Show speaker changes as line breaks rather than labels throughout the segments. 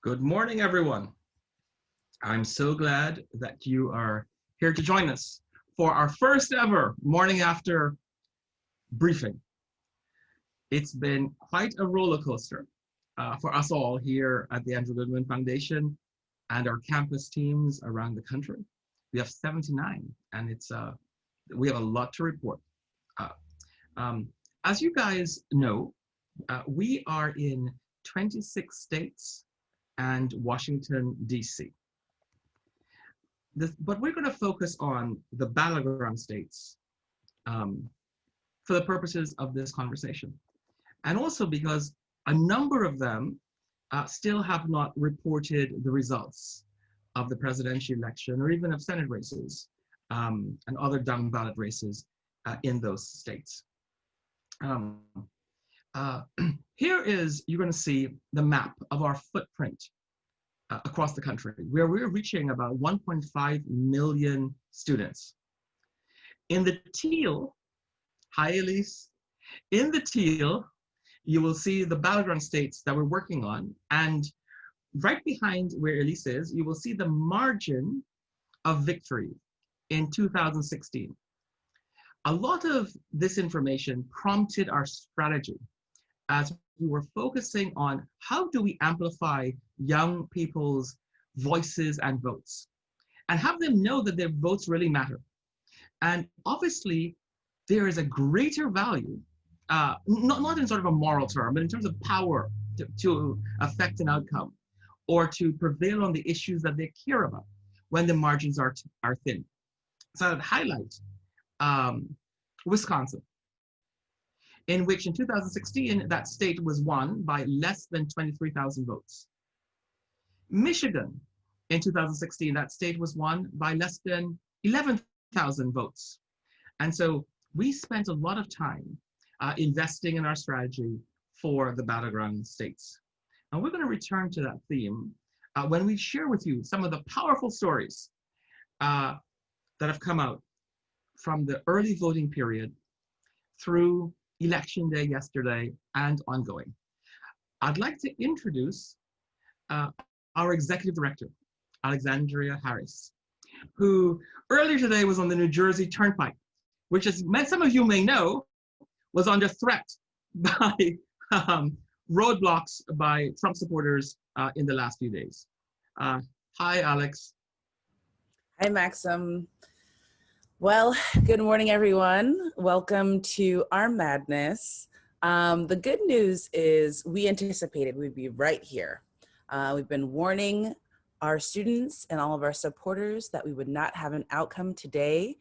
Good morning, everyone. I'm so glad that you are here to join us for our first ever morning after briefing. It's been quite a roller coaster for us all here at the Andrew Goodman Foundation and our campus teams around the country. We have 79, and we have a lot to report. As you guys know, we are in 26 states and Washington, D.C. But we're going to focus on the battleground states for the purposes of this conversation. And also because a number of them still have not reported the results of the presidential election or even of Senate races and other down ballot races in those states. Here is, you're going to see the map of our footprint across the country, where we're reaching about 1.5 million students. In the teal, hi Elise, in the teal, you will see the battleground states that we're working on, and right behind where Elise is, you will see the margin of victory in 2016. A lot of this information prompted our strategy as we were focusing on how do we amplify young people's voices and votes and have them know that their votes really matter. And obviously, there is a greater value, not in sort of a moral term, but in terms of power to affect an outcome or to prevail on the issues that they care about when the margins are thin. So I'd highlight Wisconsin, in which in 2016, that state was won by less than 23,000 votes. Michigan, in 2016, that state was won by less than 11,000 votes. And so we spent a lot of time investing in our strategy for the battleground states. And we're going to return to that theme when we share with you some of the powerful stories that have come out from the early voting period through Election Day yesterday and ongoing. I'd like to introduce our executive director, Alexandria Harris, who earlier today was on the New Jersey Turnpike, which, as some of you may know, was under threat by roadblocks by Trump supporters in the last few days. Hi, Alex.
Hi, Maxim. Well, good morning, everyone. Welcome to our madness. The good news is we anticipated we'd be right here. We've been warning our students and all of our supporters that we would not have an outcome today.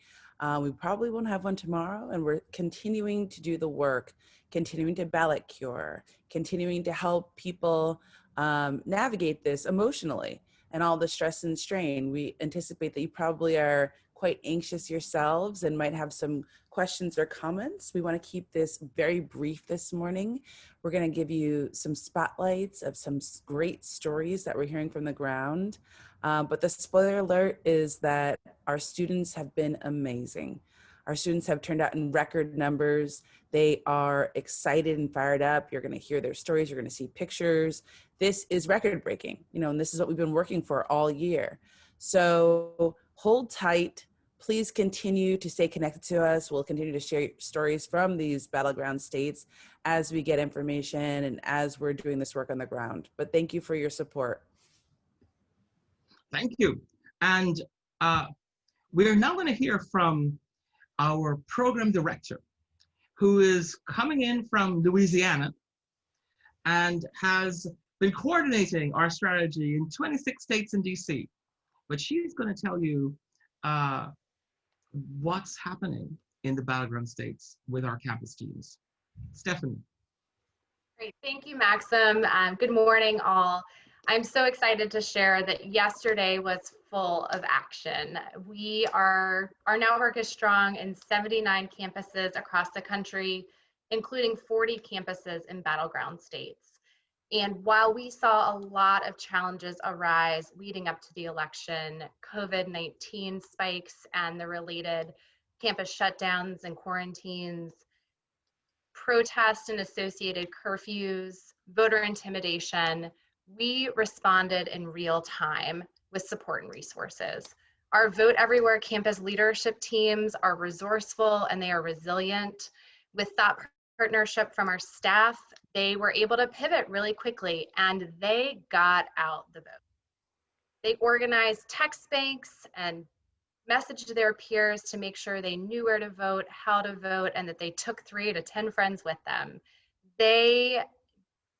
We probably won't have one tomorrow, and we're continuing to do the work, continuing to ballot cure, continuing to help people navigate this emotionally and all the stress and strain. We anticipate that you probably are quite anxious yourselves and might have some questions or comments. We want to keep this very brief this morning. We're going to give you some spotlights of some great stories that we're hearing from the ground. But the spoiler alert is that our students have been amazing. Our students have turned out in record numbers. They are excited and fired up. You're going to hear their stories. You're going to see pictures. This is record breaking, and this is what we've been working for all year. So hold tight. Please continue to stay connected to us. We'll continue to share stories from these battleground states as we get information and as we're doing this work on the ground. But thank you for your support.
Thank you. And we're now going to hear from our program director, who is coming in from Louisiana and has been coordinating our strategy in 26 states and DC. But she's going to tell you what's happening in the battleground states with our campus teams. Stephanie.
Great, thank you, Maxim. Good morning, all. I'm so excited to share that yesterday was full of action. Our network is strong in 79 campuses across the country, including 40 campuses in battleground states. And while we saw a lot of challenges arise leading up to the election, COVID-19 spikes and the related campus shutdowns and quarantines, protests and associated curfews, voter intimidation, we responded in real time with support and resources. Our Vote Everywhere campus leadership teams are resourceful and they are resilient. With thought partnership from our staff, they were able to pivot really quickly and they got out the vote. They organized text banks and messaged their peers to make sure they knew where to vote, how to vote, and that they took 3 to 10 friends with them. They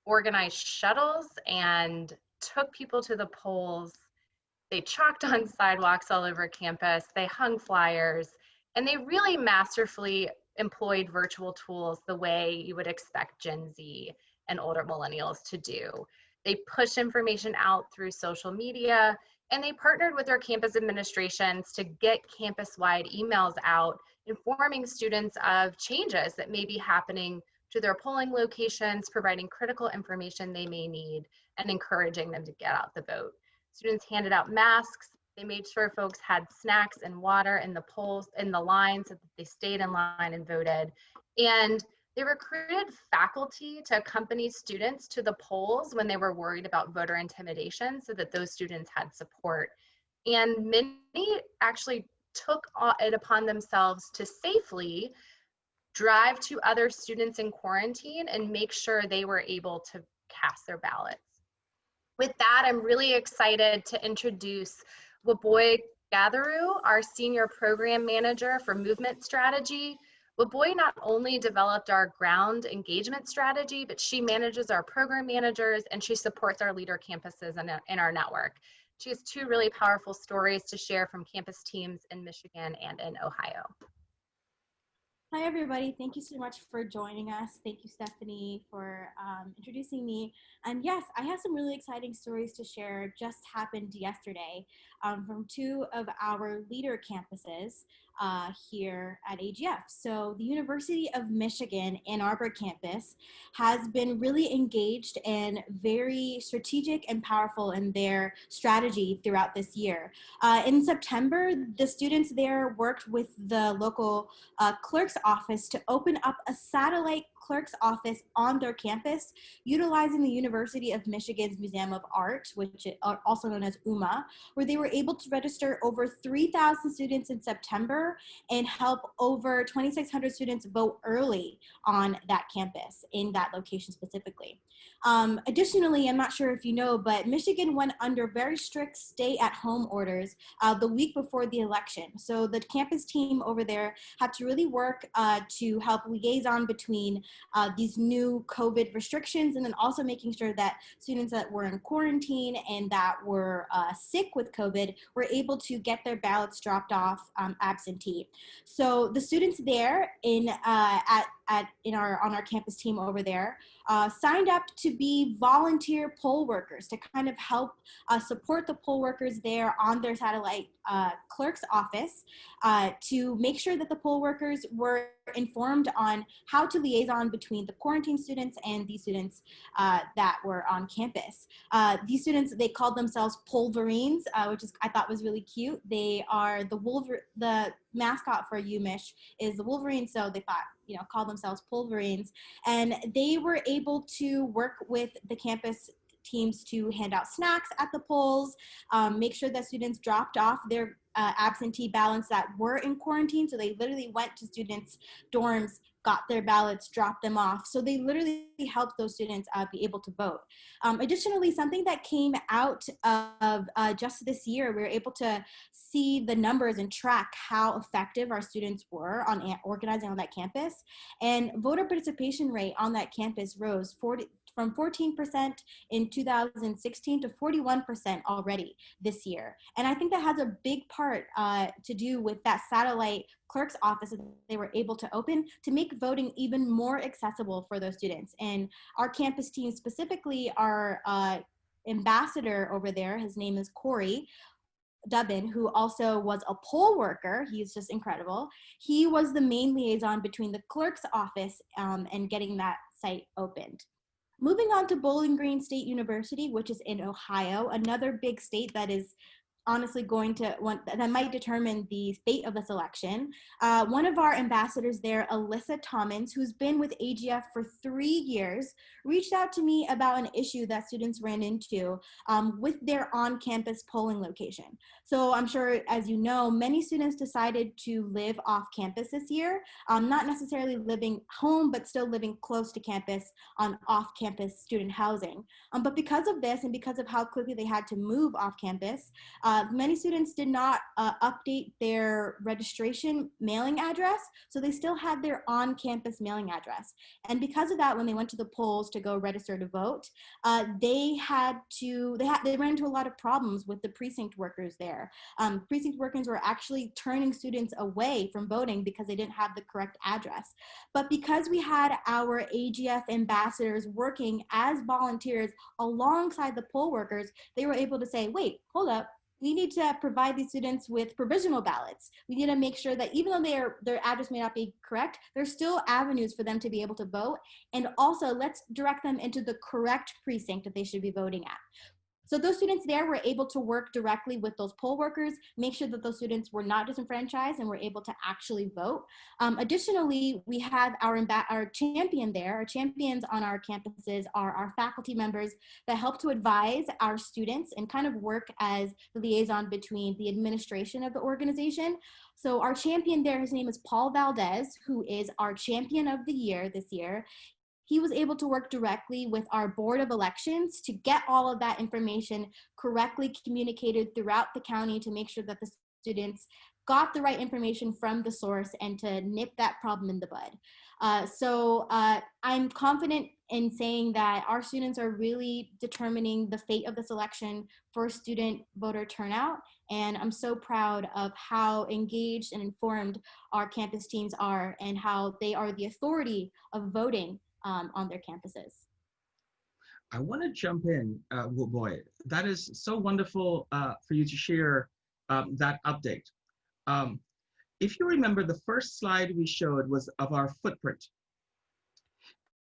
organized shuttles and took people to the polls. They chalked on sidewalks all over campus. They hung flyers, and they really masterfully employed virtual tools the way you would expect Gen Z and older millennials to do. They pushed information out through social media, and they partnered with their campus administrations to get campus-wide emails out informing students of changes that may be happening to their polling locations, providing critical information they may need, and encouraging them to get out the vote. Students handed out masks. They made sure folks had snacks and water in the polls, in the line, so that they stayed in line and voted. And they recruited faculty to accompany students to the polls when they were worried about voter intimidation, so that those students had support. And many actually took it upon themselves to safely drive to other students in quarantine and make sure they were able to cast their ballots. With that, I'm really excited to introduce Waboy Gatheru, our Senior Program Manager for Movement Strategy. Waboy not only developed our ground engagement strategy, but she manages our program managers and she supports our leader campuses in our network. She has 2 really powerful stories to share from campus teams in Michigan and in Ohio.
Hi, everybody. Thank you so much for joining us. Thank you, Stephanie, for introducing me. And yes, I have some really exciting stories to share. Just happened yesterday from 2 of our leader campuses here at AGF. So the University of Michigan Ann Arbor campus has been really engaged and very strategic and powerful in their strategy throughout this year. In September, the students there worked with the local clerk's office to open up a satellite clerk's office on their campus, utilizing the University of Michigan's Museum of Art, which are also known as UMA, where they were able to register over 3,000 students in September and help over 2,600 students vote early on that campus in that location specifically. Additionally, I'm not sure if you know, but Michigan went under very strict stay-at-home orders the week before the election. So the campus team over there had to really work to help liaison between these new COVID restrictions and then also making sure that students that were in quarantine and that were sick with COVID were able to get their ballots dropped off absentee. So the students there on our campus team over there signed up to be volunteer poll workers to kind of help support the poll workers there on their satellite clerk's office to make sure that the poll workers were informed on how to liaison between the quarantine students and these students that were on campus. These students, they called themselves Polverines, which I thought was really cute. They are the mascot for UMich is the Wolverine, so they thought, call themselves Polverines. And they were able to work with the campus teams to hand out snacks at the polls, make sure that students dropped off their absentee ballots that were in quarantine. So they literally went to students' dorms, got their ballots, dropped them off. So they literally helped those students be able to vote. Additionally, something that came out of just this year, we were able to see the numbers and track how effective our students were on organizing on that campus. And voter participation rate on that campus rose from 14% in 2016 to 41% already this year. And I think that has a big part to do with that satellite clerk's office that they were able to open to make voting even more accessible for those students. And our campus team, specifically our ambassador over there, his name is Corey Dubbin, who also was a poll worker. He's just incredible. He was the main liaison between the clerk's office and getting that site opened. Moving on to Bowling Green State University, which is in Ohio, another big state that is honestly going to that might determine the fate of this election. One of our ambassadors there, Alyssa Tommins, who's been with AGF for 3 years, reached out to me about an issue that students ran into with their on-campus polling location. So I'm sure, as you know, many students decided to live off campus this year, not necessarily living home, but still living close to campus on off-campus student housing. But because of this and because of how quickly they had to move off campus, many students did not update their registration mailing address, so they still had their on-campus mailing address. And because of that, when they went to the polls to go register to vote, they ran into a lot of problems with the precinct workers there. Precinct workers were actually turning students away from voting because they didn't have the correct address. But because we had our AGF ambassadors working as volunteers alongside the poll workers, they were able to say, wait, hold up. We need to provide these students with provisional ballots. We need to make sure that even though their address may not be correct, there's still avenues for them to be able to vote. And also, let's direct them into the correct precinct that they should be voting at. So those students there were able to work directly with those poll workers, make sure that those students were not disenfranchised and were able to actually vote. Additionally, we have our champion there. Our champions on our campuses are our faculty members that help to advise our students and kind of work as the liaison between the administration of the organization. So our champion there, his name is Paul Valdez, who is our champion of the year this year. He was able to work directly with our board of elections to get all of that information correctly communicated throughout the county to make sure that the students got the right information from the source and to nip that problem in the bud. So I'm confident in saying that our students are really determining the fate of this election for student voter turnout. And I'm so proud of how engaged and informed our campus teams are and how they are the authority of voting on their campuses.
I want to jump in, boy, that is so wonderful for you to share that update. If you remember, the first slide we showed was of our footprint.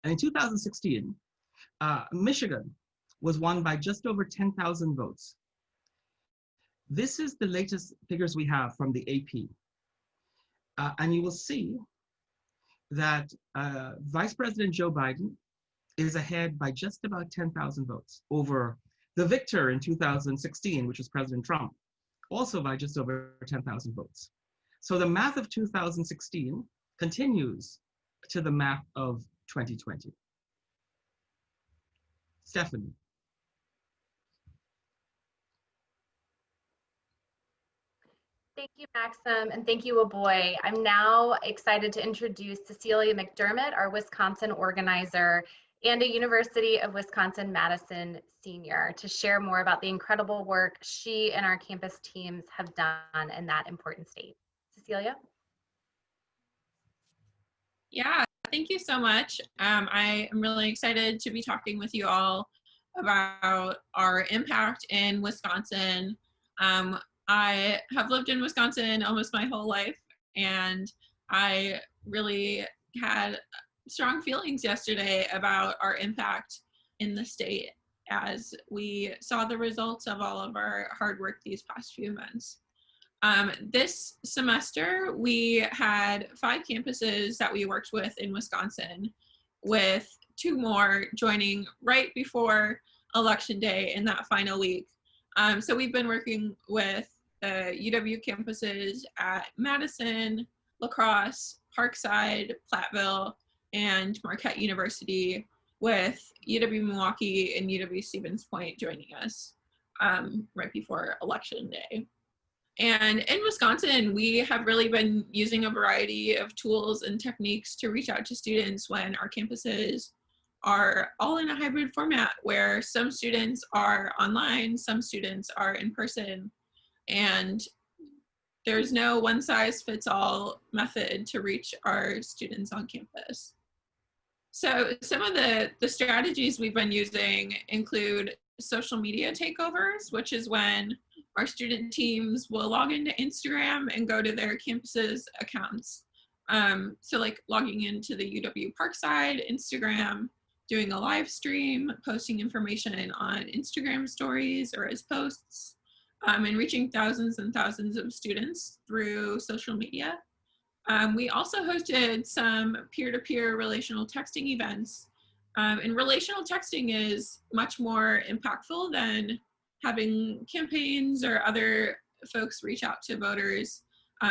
And in 2016, Michigan was won by just over 10,000 votes. This is the latest figures we have from the AP. And you will see that Vice President Joe Biden is ahead by just about 10,000 votes over the victor in 2016, which was President Trump, also by just over 10,000 votes. So the math of 2016 continues to the math of 2020. Stephanie.
Thank you, Maxim, and thank you, Aboy. I'm now excited to introduce Cecelia McDermott, our Wisconsin organizer and a University of Wisconsin-Madison senior, to share more about the incredible work she and our campus teams have done in that important state. Cecelia?
Yeah, thank you so much. I am really excited to be talking with you all about our impact in Wisconsin. I have lived in Wisconsin almost my whole life, and I really had strong feelings yesterday about our impact in the state as we saw the results of all of our hard work these past few months. This semester, we had 5 campuses that we worked with in Wisconsin, with 2 more joining right before Election Day in that final week. So we've been working with the UW campuses at Madison, La Crosse, Parkside, Platteville, and Marquette University, with UW Milwaukee and UW Stevens Point joining us right before Election Day. And in Wisconsin, we have really been using a variety of tools and techniques to reach out to students when our campuses are all in a hybrid format, where some students are online, some students are in person, and there's no one-size-fits-all method to reach our students on campus. So some of the strategies we've been using include social media takeovers, which is when our student teams will log into Instagram and go to their campus's accounts. So like logging into the UW Parkside Instagram, doing a live stream, posting information on Instagram stories or as posts, and reaching thousands and thousands of students through social media. We also hosted some peer-to-peer relational texting events. And relational texting is much more impactful than having campaigns or other folks reach out to voters.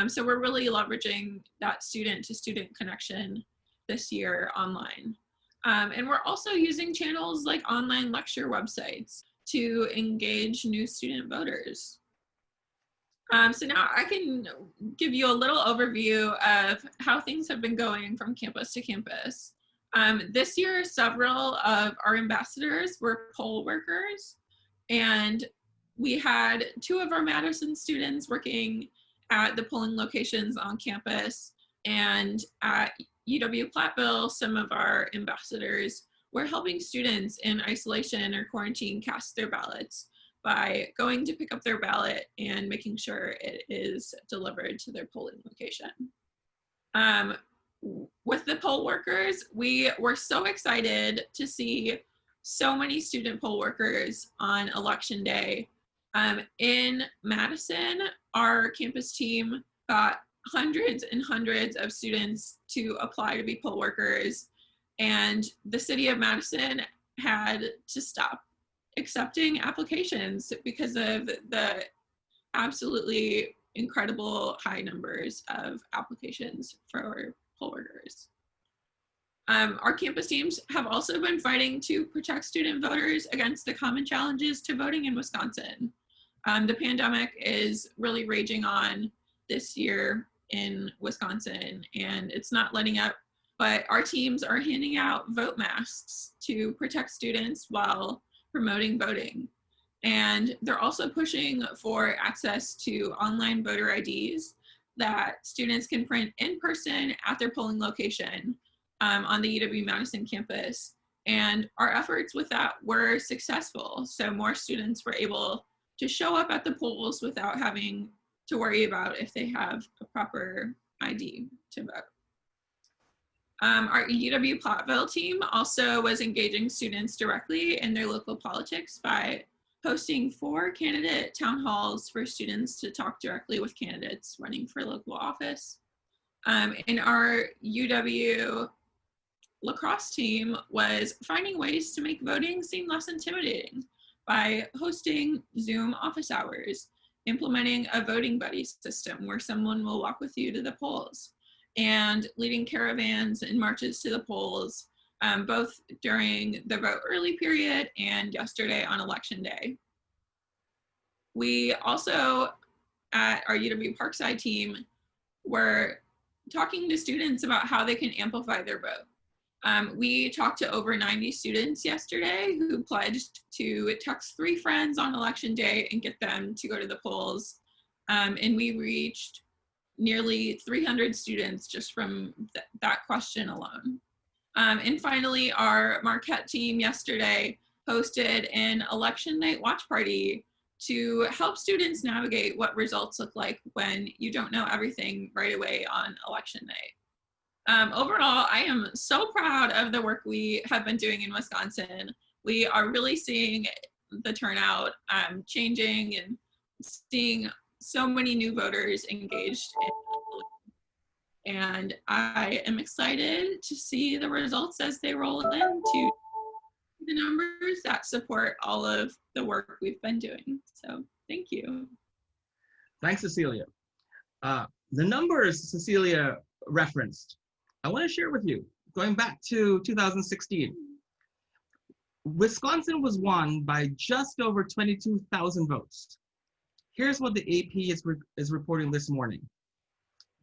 So we're really leveraging that student-to-student connection this year online. And we're also using channels like online lecture websites to engage new student voters. So now I can give you a little overview of how things have been going from campus to campus. This year, several of our ambassadors were poll workers, and we had 2 of our Madison students working at the polling locations on campus, and at UW-Platteville, some of our ambassadors were helping students in isolation or quarantine cast their ballots by going to pick up their ballot and making sure it is delivered to their polling location. With the poll workers, we were so excited to see so many student poll workers on election day. In Madison, our campus team got hundreds and hundreds of students to apply to be poll workers, and the city of Madison had to stop accepting applications because of the absolutely incredible high numbers of applications for poll workers. Our campus teams have also been fighting to protect student voters against the common challenges to voting in Wisconsin. The pandemic is really raging on this year in Wisconsin, and it's not letting up, but our teams are handing out vote masks to protect students while promoting voting. And they're also pushing for access to online voter IDs that students can print in person at their polling location on the UW-Madison campus. And our efforts with that were successful. So more students were able to show up at the polls without having to worry about if they have a proper ID to vote. Our UW-Platteville team also was engaging students directly in their local politics by hosting 4 candidate town halls for students to talk directly with candidates running for local office. And our UW lacrosse team was finding ways to make voting seem less intimidating by hosting Zoom office hours, implementing a voting buddy system where someone will walk with you to the polls, and leading caravans and marches to the polls, both during the vote early period and yesterday on election day. We also, at our UW Parkside team, were talking to students about how they can amplify their vote. We talked to over 90 students yesterday who pledged to text 3 friends on election day and get them to go to the polls. And we reached nearly 300 students just from that question alone. And finally, our Marquette team yesterday hosted an election night watch party to help students navigate what results look like when you don't know everything right away on election night. Overall, I am so proud of the work we have been doing in Wisconsin. We are really seeing the turnout changing and seeing so many new voters engaged in, and I am excited to see the results as they roll into the numbers that support all of the work we've been doing. So thank you.
Thanks, Cecilia. The numbers Cecilia referenced, I want to share with you, going back to 2016. Wisconsin was won by just over 22,000 votes. Here's what the AP is reporting this morning.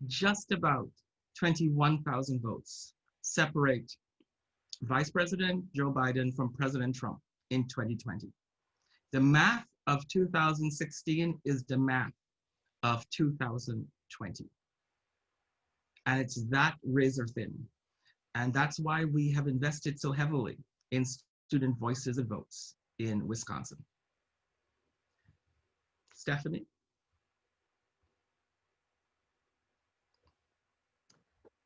Just about 21,000 votes separate Vice President Joe Biden from President Trump in 2020. The math of 2016 is the math of 2020. And it's that razor thin. And that's why we have invested so heavily in student voices and votes in Wisconsin. Stephanie?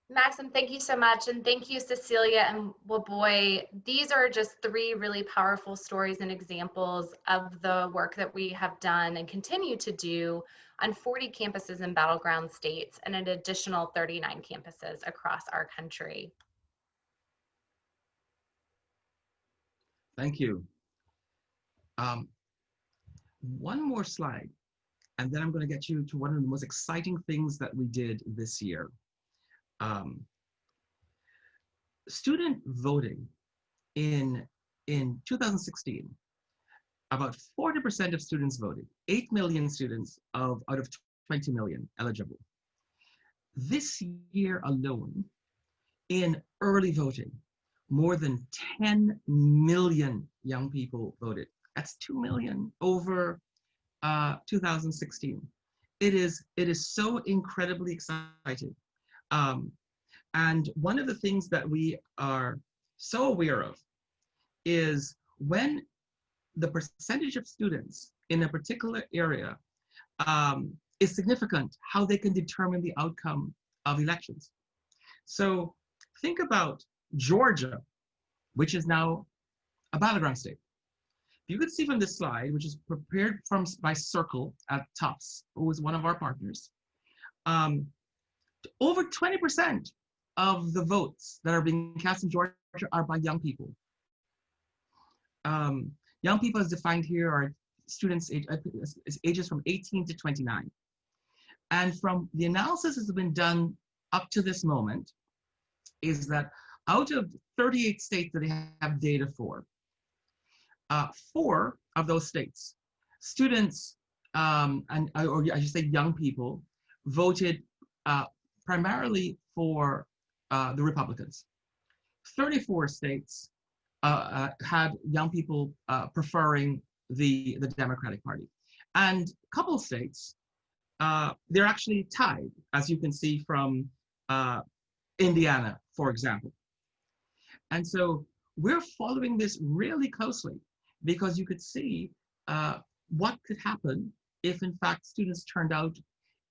Maxim, thank you so much. And thank you, Cecilia and Waboy. These are just three really powerful stories and examples of the work that we have done and continue to do on 40 campuses in battleground states and an additional 39 campuses across our country.
Thank you. One more slide, and then I'm going to get you to one of the most exciting things that we did this year. Student voting in 2016, about 40% of students voted, 8 million students out of 20 million eligible. This year alone, in early voting, more than 10 million young people voted. That's 2 million over 2016. It is so incredibly exciting. And one of the things that we are so aware of is when the percentage of students in a particular area is significant, how they can determine the outcome of elections. So think about Georgia, which is now a battleground state. You could see from this slide, which is prepared by Circle at Tufts, who is one of our partners, over 20% of the votes that are being cast in Georgia are by young people. Young people as defined here are students ages from 18 to 29. And from the analysis that's been done up to this moment is that out of 38 states that they have data for, 4 of those states, students, or I should say young people, voted primarily for the Republicans. 34 states had young people preferring the Democratic Party. And a couple of states, they're actually tied, as you can see from Indiana, for example. And so we're following this really closely because you could see what could happen if, in fact, students turned out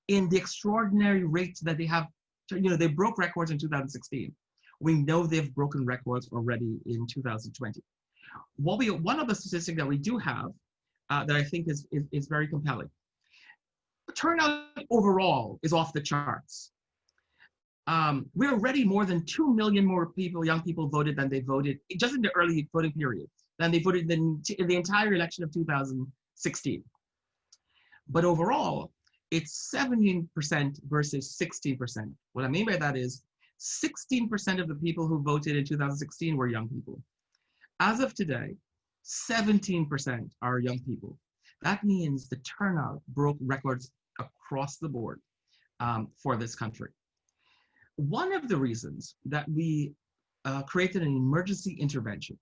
in the extraordinary rates that they have. They broke records in 2016. We know they've broken records already in 2020. One of the statistics that we do have that I think is very compelling. Turnout overall is off the charts. We're already more than 2 million more young people voted than they voted just in the early voting period, than they voted in the entire election of 2016. But overall, it's 17% versus 16%. What I mean by that is 16% of the people who voted in 2016 were young people. As of today, 17% are young people. That means the turnout broke records across the board for this country. One of the reasons that we created an emergency intervention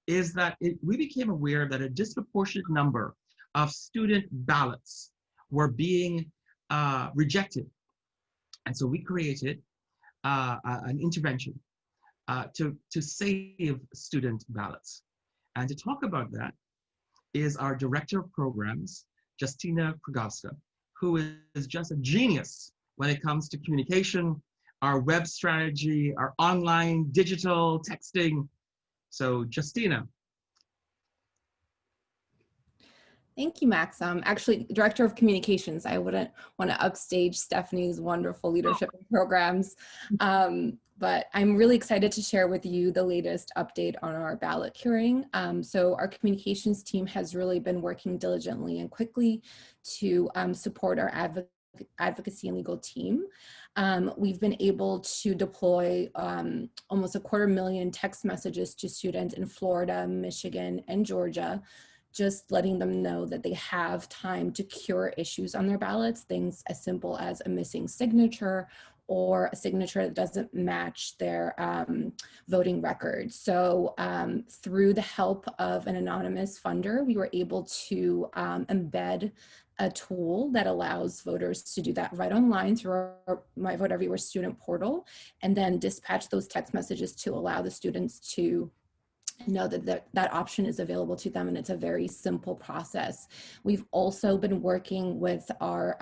is that we became aware that a disproportionate number of student ballots were being rejected. And so we created an intervention to save student ballots. And to talk about that is our Director of Programs, JUSTYNA, who is just a genius when it comes to communication, our web strategy, our online, digital, texting. So JUSTYNA.
Thank you, Max. Actually, Director of Communications. I wouldn't want to upstage Stephanie's wonderful leadership programs, but I'm really excited to share with you the latest update on our ballot curing. So our communications team has really been working diligently and quickly to support our advocacy and legal team. We've been able to deploy almost 250,000 text messages to students in Florida, Michigan, and Georgia, just letting them know that they have time to cure issues on their ballots, things as simple as a missing signature or a signature that doesn't match their voting record. So through the help of an anonymous funder, we were able to embed a tool that allows voters to do that right online through our My Vote Everywhere student portal, and then dispatch those text messages to allow the students to know that that option is available to them, and it's a very simple process. We've also been working with our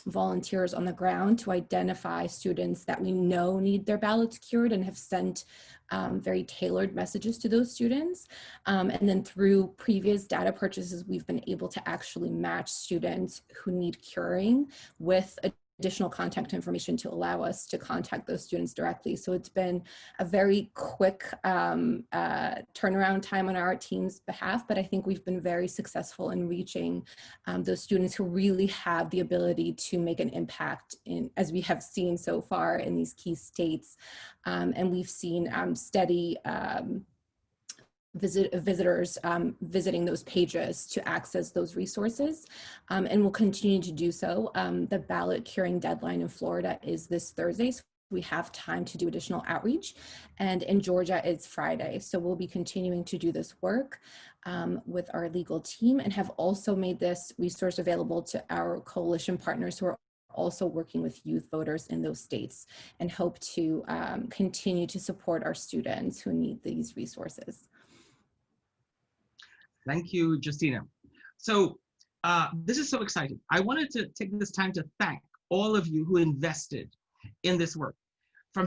volunteers on the ground to identify students that we know need their ballots cured, and have sent very tailored messages to those students. And then through previous data purchases, we've been able to actually match students who need curing with additional contact information to allow us to contact those students directly. So it's been a very quick turnaround time on our team's behalf, but I think we've been very successful in reaching those students who really have the ability to make an impact in, as we have seen so far in these key states. And we've seen steady visitors visiting those pages to access those resources, and will continue to do so. The ballot curing deadline in Florida is this Thursday, so we have time to do additional outreach, and in Georgia it's Friday. So we'll be continuing to do this work with our legal team, and have also made this resource available to our coalition partners who are also working with youth voters in those states, and hope to continue to support our students who need these resources.
Thank you, Justina. So this is so exciting. I wanted to take this time to thank all of you who invested in this work.